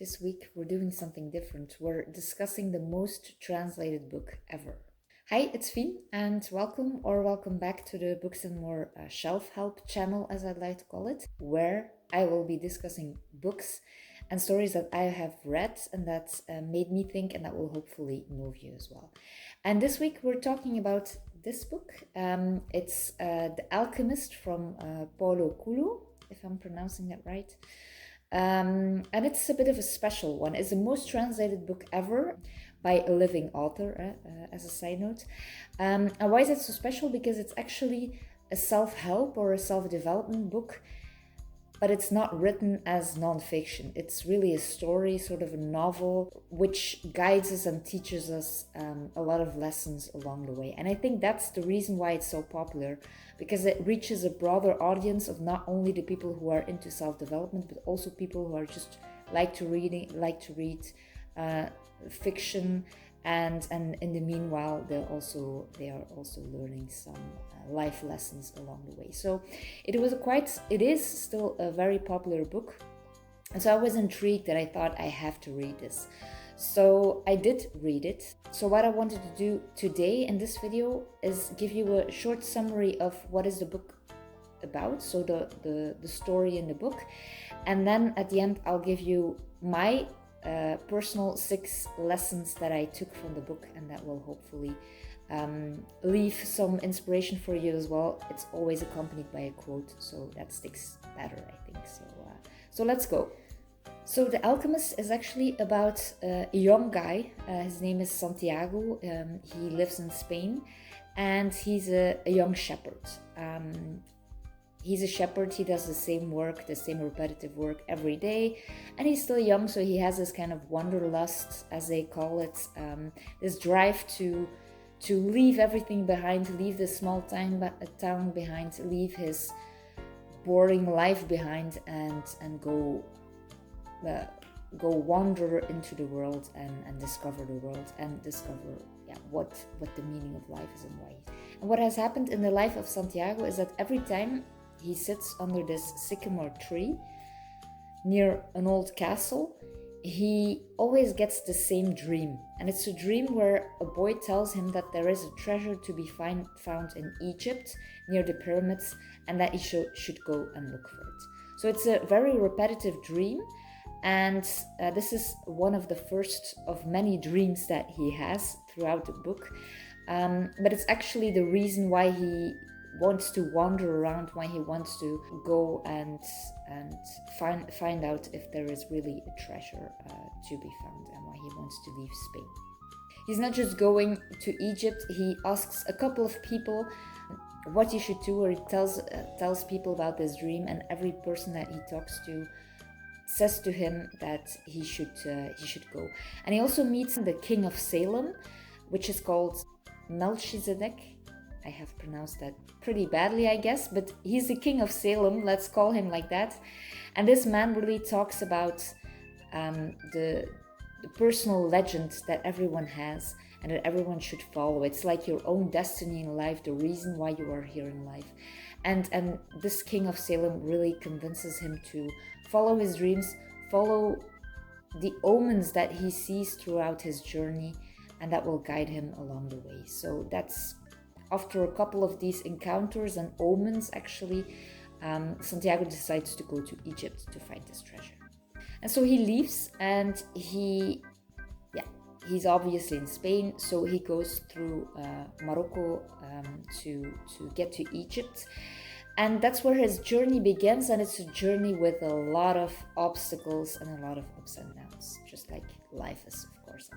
This week we're doing something different. We're discussing the most translated book ever. Hi, it's Fien, and welcome back to the Books and More shelf help channel, as I'd like to call it, where I will be discussing books and stories that I have read and that made me think, and that will hopefully move you as well. And this week we're talking about this book. It's The Alchemist from Paulo Coelho, if I'm pronouncing that right. And it's a bit of a special one. It's the most translated book ever by a living author, as a side note. And why is it so special? Because it's actually a self-help or a self-development book, but it's not written as non-fiction. It's really a story, sort of a novel, which guides us and teaches us a lot of lessons along the way. And I think that's the reason why it's so popular, because it reaches a broader audience of not only the people who are into self-development, but also people who are just like to read fiction, and in the meanwhile they are also learning some life lessons along the way. So it is still a very popular book, and so I was intrigued that I thought I have to read this. So I did read it. So what I wanted to do today in this video is give you a short summary of what is the book about, so the story in the book, and then at the end I'll give you my personal 6 lessons that I took from the book, and that will hopefully leave some inspiration for you as well. It's always accompanied by a quote, so that sticks better, I think. So let's go. So The Alchemist is actually about a young guy. His name is Santiago. He lives in Spain, and he's a young shepherd. He's a shepherd. He does the same work, the same repetitive work every day, and he's still young, so he has this kind of wanderlust, as they call it, this drive to leave everything behind, leave the small town behind, leave his boring life behind, and go wander into the world and discover the world, and discover what the meaning of life is and why. And what has happened in the life of Santiago is that every time he sits under this sycamore tree near an old castle, he always gets the same dream. And it's a dream where a boy tells him that there is a treasure to be found in Egypt near the pyramids, and that he should go and look for it. So it's a very repetitive dream, and this is one of the first of many dreams that he has throughout the book. But it's actually the reason why he wants to wander around, why he wants to go and find out if there is really a treasure to be found, and why he wants to leave Spain. He's not just going to Egypt. He asks a couple of people what he should do, or he tells people about this dream, and every person that he talks to says to him that he should go. And he also meets the king of Salem, which is called Melchizedek. I have pronounced that pretty badly, I guess, but he's the king of Salem, let's call him like that. And this man really talks about the personal legend that everyone has and that everyone should follow. It's like your own destiny in life, the reason why you are here in life. And this king of Salem really convinces him to follow his dreams, follow the omens that he sees throughout his journey, and that will guide him along the way. So that's after a couple of these encounters and omens, actually, Santiago decides to go to Egypt to find this treasure. And so he leaves, and he's obviously in Spain, so he goes through Morocco to get to Egypt. And that's where his journey begins, and it's a journey with a lot of obstacles and a lot of ups and downs, just like life is, of course.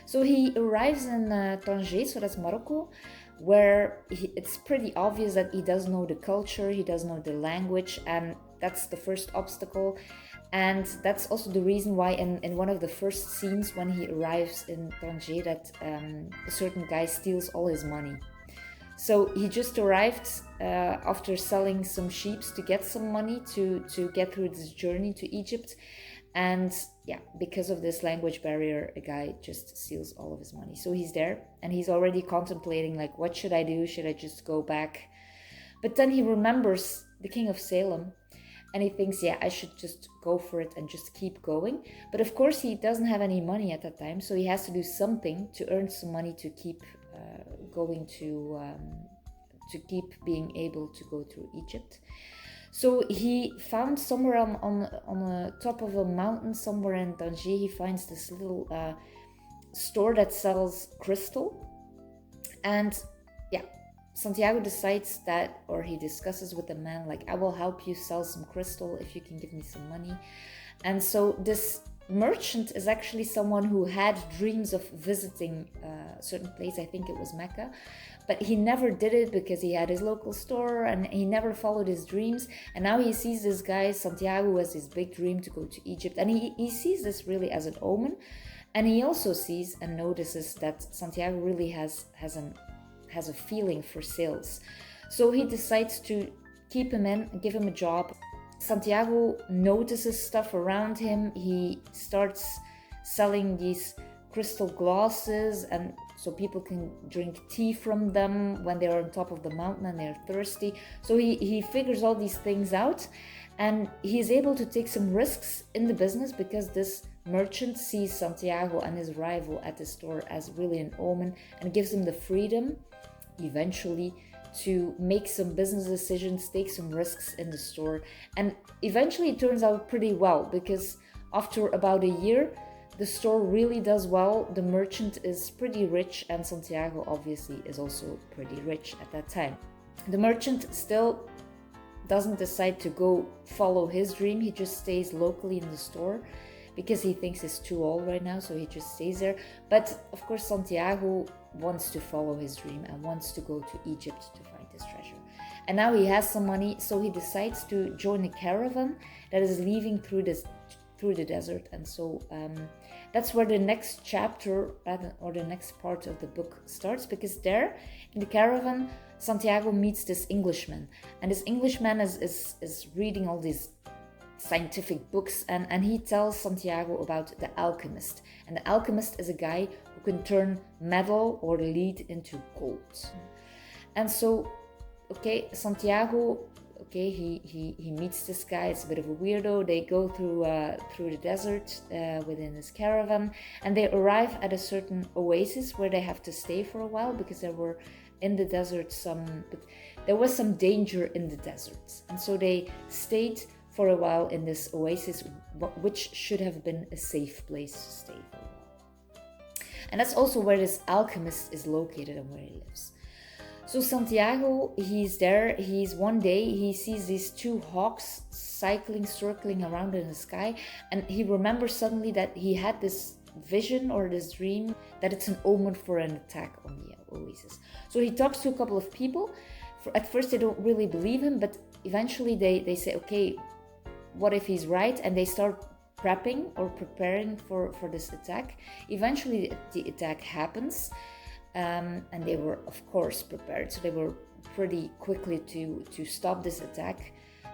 So he arrives in Tanger, so that's Morocco, where it's pretty obvious that he does know the culture, he does know the language, and that's the first obstacle. And that's also the reason why in one of the first scenes when he arrives in Tanger, that a certain guy steals all his money. So he just arrived after selling some sheep to get some money to get through this journey to Egypt. And because of this language barrier, a guy just steals all of his money. So he's there, and he's already contemplating, like, what should I do? Should I just go back? But then he remembers the king of Salem, And he thinks, yeah, I should just go for it and just keep going. But of course, he doesn't have any money at that time, so he has to do something to earn some money to keep going to keep being able to go through Egypt. So he found somewhere on the top of a mountain, somewhere in Tangier, he finds this little store that sells crystal. And yeah, Santiago decides that, or he discusses with the man, like, I will help you sell some crystal if you can give me some money. And so this merchant is actually someone who had dreams of visiting a certain place. I think it was Mecca, but he never did it because he had his local store and he never followed his dreams. And now he sees this guy Santiago, who has his big dream to go to Egypt, and he sees this really as an omen. And he also sees and notices that Santiago really has a feeling for sales. So he decides to keep him in and give him a job. Santiago notices stuff around him. He starts selling these crystal glasses, and so people can drink tea from them when they're on top of the mountain and they're thirsty. So he figures all these things out, and he's able to take some risks in the business because this merchant sees Santiago and his rival at the store as really an omen, and gives him the freedom eventually to make some business decisions, take some risks in the store. And eventually it turns out pretty well, because after about a year the store really does well. The merchant is pretty rich, and Santiago obviously is also pretty rich at that time. The merchant still doesn't decide to go follow his dream. He just stays locally in the store because he thinks it's too old right now, so he just stays there. But of course Santiago wants to follow his dream and wants to go to Egypt to find his treasure. And now he has some money, so he decides to join a caravan that is leaving through the desert. And so that's where the next chapter or the next part of the book starts, because there in the caravan Santiago meets this Englishman, and this Englishman is reading all these scientific books, and he tells Santiago about the Alchemist. And the Alchemist is a guy who can turn metal or lead into gold. And so Santiago, he meets this guy. It's a bit of a weirdo. They go through the desert within this caravan, and they arrive at a certain oasis where they have to stay for a while, because there were in the desert there was some danger in the desert. And so they stayed for a while in this oasis, which should have been a safe place to stay for a while. And that's also where this alchemist is located and where he lives. So Santiago, he's there. One day he sees these two hawks circling around in the sky, and he remembers suddenly that he had this vision or this dream that it's an omen for an attack on the oasis. So he talks to a couple of people. At first they don't really believe him, but eventually they say, okay, what if he's right? And they start prepping or preparing for this attack. Eventually the attack happens, and they were of course prepared, so they were pretty quickly to stop this attack.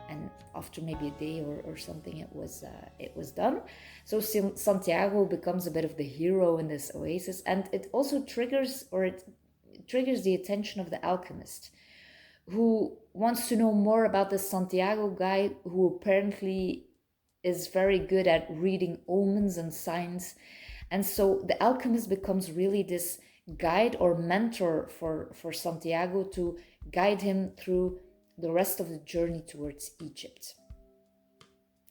And after maybe a day or something, it was done. So Santiago becomes a bit of the hero in this oasis, and it also triggers the attention of the alchemist, who wants to know more about the Santiago guy, who apparently is very good at reading omens and signs. And so the alchemist becomes really this guide or mentor for Santiago to guide him through the rest of the journey towards Egypt.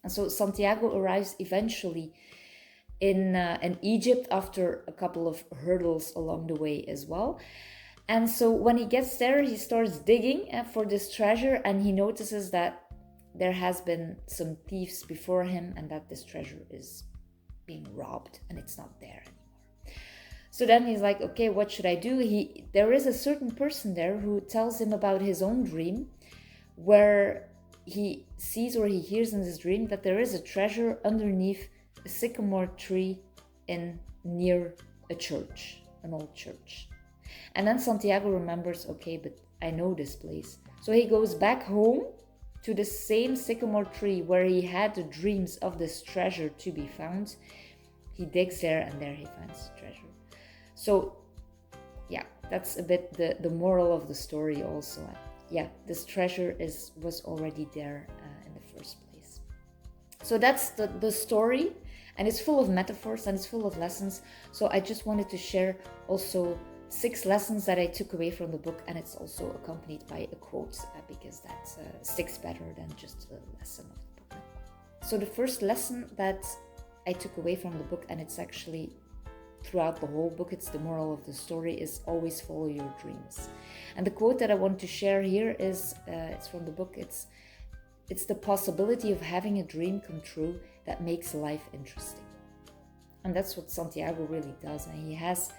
And so Santiago arrives eventually in Egypt after a couple of hurdles along the way as well. And so when he gets there, he starts digging for this treasure, and he notices that there has been some thieves before him and that this treasure is being robbed and it's not there anymore. So then he's like, okay, what should I do? There is a certain person there who tells him about his own dream, where he sees or he hears in his dream that there is a treasure underneath a sycamore tree near a church, an old church. And then Santiago remembers, okay, but I know this place. So he goes back home to the same sycamore tree where he had the dreams of this treasure to be found. He digs there, and there he finds the treasure. So yeah, that's a bit the moral of the story also. Yeah, this treasure was already there in the first place. So that's the story, and it's full of metaphors and it's full of lessons. So I just wanted to share also 6 lessons that I took away from the book, and it's also accompanied by a quote because that sticks better than just a lesson of the book. So the first lesson that I took away from the book, and it's actually throughout the whole book, it's the moral of the story, is always follow your dreams. And the quote that I want to share here is, it's from the book, it's the possibility of having a dream come true that makes life interesting. And that's what Santiago really does. And he has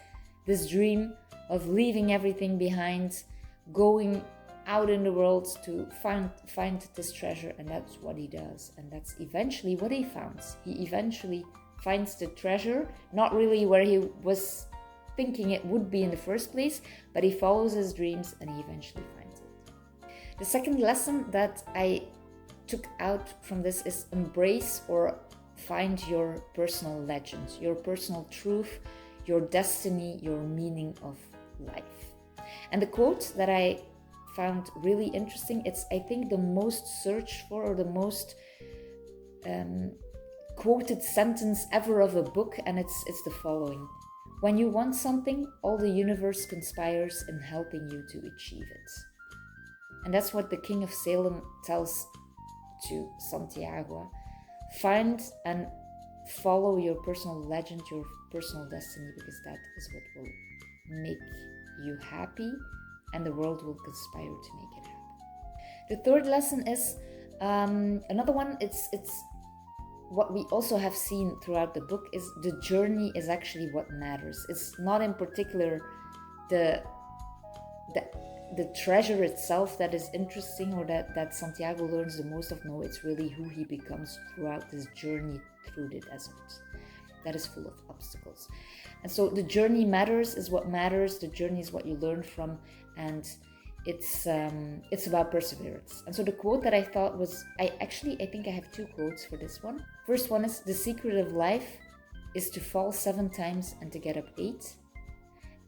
this dream of leaving everything behind, going out in the world to find this treasure, and that's what he does. And that's eventually what he finds. He eventually finds the treasure, not really where he was thinking it would be in the first place, but he follows his dreams and he eventually finds it. The second lesson that I took out from this is embrace or find your personal legend, your personal truth, your destiny, your meaning of life. And the quote that I found really interesting, it's I think the most searched for or the most quoted sentence ever of a book, and it's the following: when you want something, all the universe conspires in helping you to achieve it. And that's what the King of Salem tells to Santiago. Find and follow your personal legend, your personal destiny, because that is what will make you happy and the world will conspire to make it happen. The third lesson is another one. It's what we also have seen throughout the book is the journey is actually what matters. It's not in particular the treasure itself that is interesting or that Santiago learns the most of. No, it's really who he becomes throughout this journey through the desert that is full of obstacles. And so the journey matters, is what matters. The journey is what you learn from, and it's about perseverance. And so the quote that I thought was, I think I have 2 quotes for this one. First one is, the secret of life is to fall 7 times and to get up 8.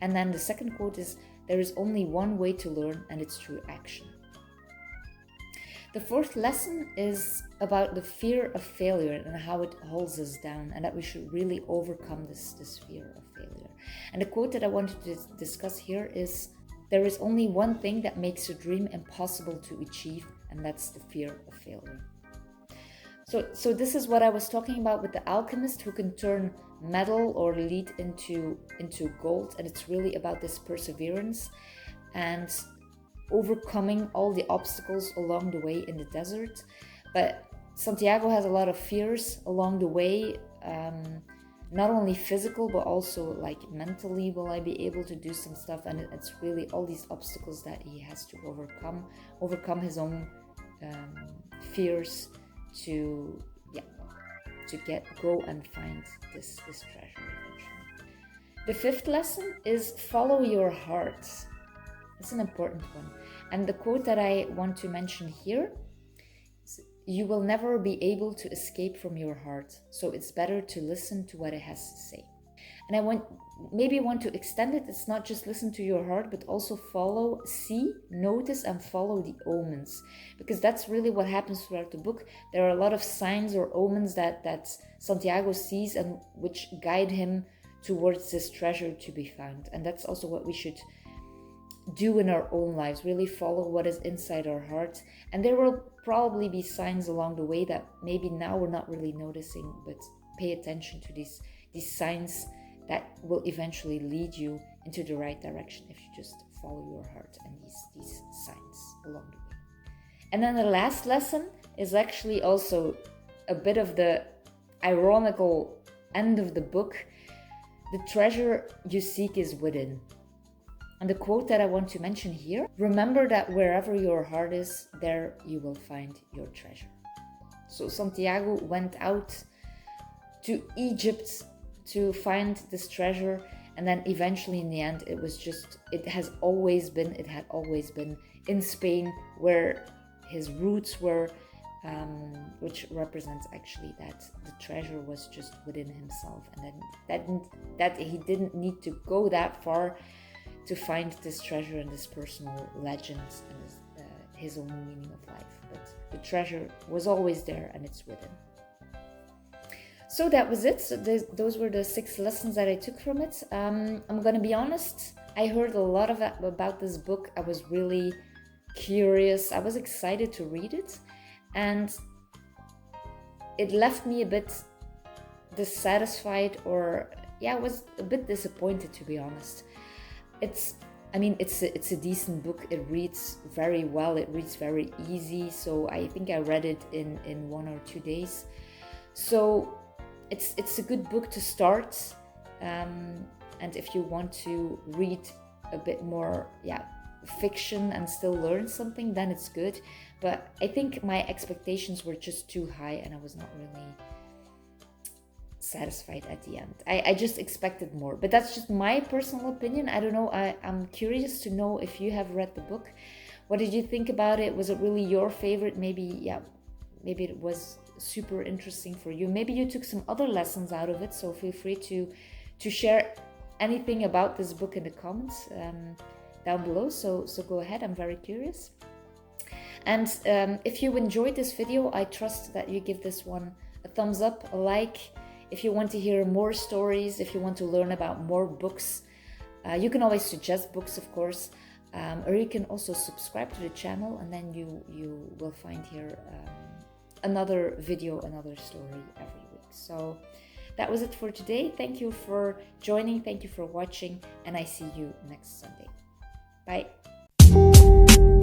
And then the second quote is, there is only one way to learn, and it's through action. The fourth lesson is about the fear of failure and how it holds us down, and that we should really overcome this fear of failure. And the quote that I wanted to discuss here is, there is only one thing that makes a dream impossible to achieve, and that's the fear of failure. So this is what I was talking about with the alchemist who can turn metal or lead into gold, and it's really about this perseverance and overcoming all the obstacles along the way in the desert. But Santiago has a lot of fears along the way, not only physical but also like mentally. Will I be able to do some stuff? And it's really all these obstacles that he has to overcome his own fears to go and find this treasure eventually. The fifth lesson is follow your heart. It's an important one. And the quote that I want to mention here is, you will never be able to escape from your heart, so it's better to listen to what it has to say. And I want to extend it. It's not just listen to your heart, but also notice and follow the omens, because that's really what happens throughout the book. There are a lot of signs or omens that Santiago sees and which guide him towards this treasure to be found. And that's also what we should do in our own lives, really follow what is inside our hearts. And there will probably be signs along the way that maybe now we're not really noticing, but pay attention to these signs that will eventually lead you into the right direction if you just follow your heart and these signs along the way. And then the last lesson is actually also a bit of the ironical end of the book. The treasure you seek is within. And the quote that I want to mention here, remember that wherever your heart is, there you will find your treasure. So Santiago went out to Egypt to find this treasure, and then eventually in the end it had always been in Spain, where his roots were, which represents actually that the treasure was just within himself, and then that he didn't need to go that far to find this treasure and this personal legend and his own meaning of life. But the treasure was always there, and it's within. So that was it. So those were the 6 lessons that I took from it. I'm gonna be honest, I heard a lot of about this book. I was really curious. I was excited to read it, and it left me a bit dissatisfied, or I was a bit disappointed, to be honest. It's a decent book. It reads very well. It reads very easy. So I think I read it in 1 or 2 days. So it's a good book to start. And if you want to read a bit more, fiction and still learn something, then it's good. But I think my expectations were just too high, and I was not really satisfied at the end. I just expected more, but that's just my personal opinion. I don't know. I'm curious to know if you have read the book. What did you think about it? Was it really your favorite? Maybe it was super interesting for you. Maybe you took some other lessons out of it. So feel free to share anything about this book in the comments down below. So go ahead. I'm very curious. And if you enjoyed this video, I trust that you give this one a thumbs up, a like. If you want to hear more stories, if you want to learn about more books, you can always suggest books, of course, or you can also subscribe to the channel, and then you will find here another video, another story every week. So that was it for today. Thank you for joining. Thank you for watching, and I see you next Sunday. Bye.